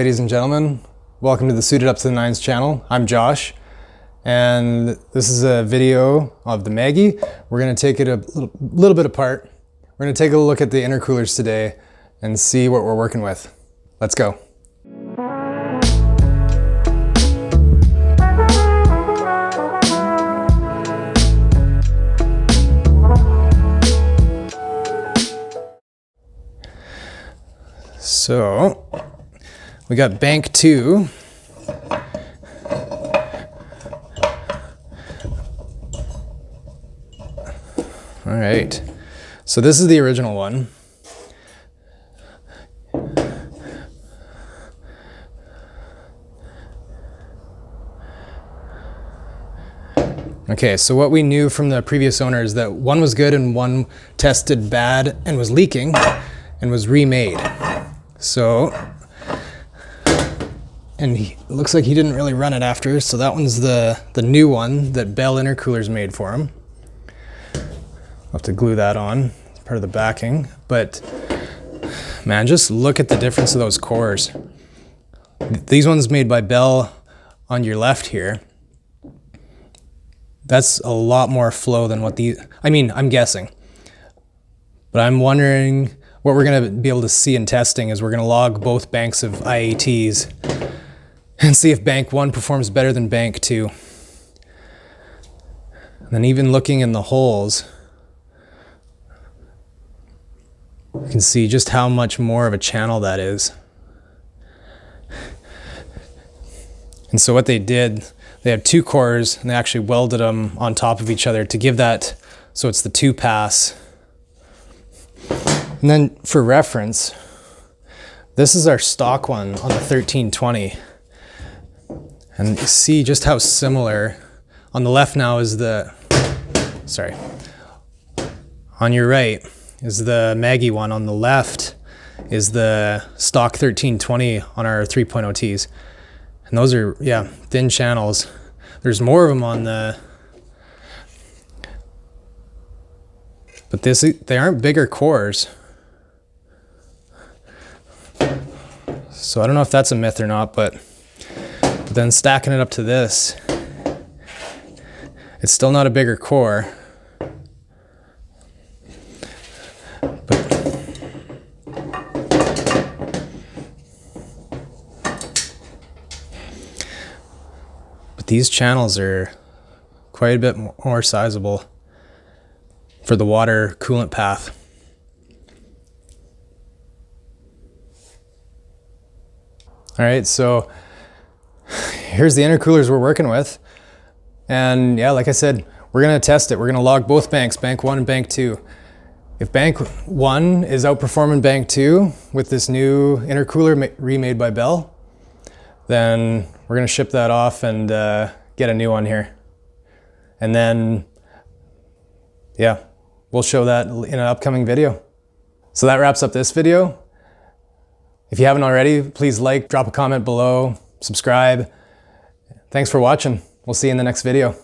Ladies and gentlemen, welcome to the Suited Up to the Nines channel. I'm Josh, and this is a video of the Maggie. We're going to take it a little bit apart. We're going to take a look at the intercoolers today and see what we're working with. Let's go. So, we got bank 2. All right, so this is the original one. Okay, so what we knew from the previous owner is that one was good and one tested bad and was leaking and was remade. So, and it looks like he didn't really run it after, so that one's the new one that Bell Intercoolers made for him. I'll have to glue that on, it's part of the backing. But man, just look at the difference of those cores. These ones made by Bell on your left here. That's a lot more flow than what these, I'm guessing. But I'm wondering, what we're gonna be able to see in testing is we're gonna log both banks of IATs and see if bank 1 performs better than bank 2. And then even looking in the holes, you can see just how much more of a channel that is. And so what they did, they had 2 cores and they actually welded them on top of each other to give that, so it's the 2-pass. And then for reference, this is our stock one on the 1320. And you see just how similar, on the left now is the, sorry, on your right is the Maggie one, on the left is the stock 1320 on our 3.0 Ts. And those are, yeah, thin channels. There's more of them on the, but they aren't bigger cores. So I don't know if that's a myth or not, but then stacking it up to this, it's still not a bigger core. But these channels are quite a bit more sizable for the water coolant path. All right, so here's the intercoolers we're working with. And yeah, like I said, we're gonna test it. We're gonna log both banks, bank 1 and bank 2. If bank 1 is outperforming bank 2 with this new intercooler remade by Bell, then we're gonna ship that off and get a new one here. And then, yeah, we'll show that in an upcoming video. So that wraps up this video. If you haven't already, please like, drop a comment below, subscribe. Thanks for watching. We'll see you in the next video.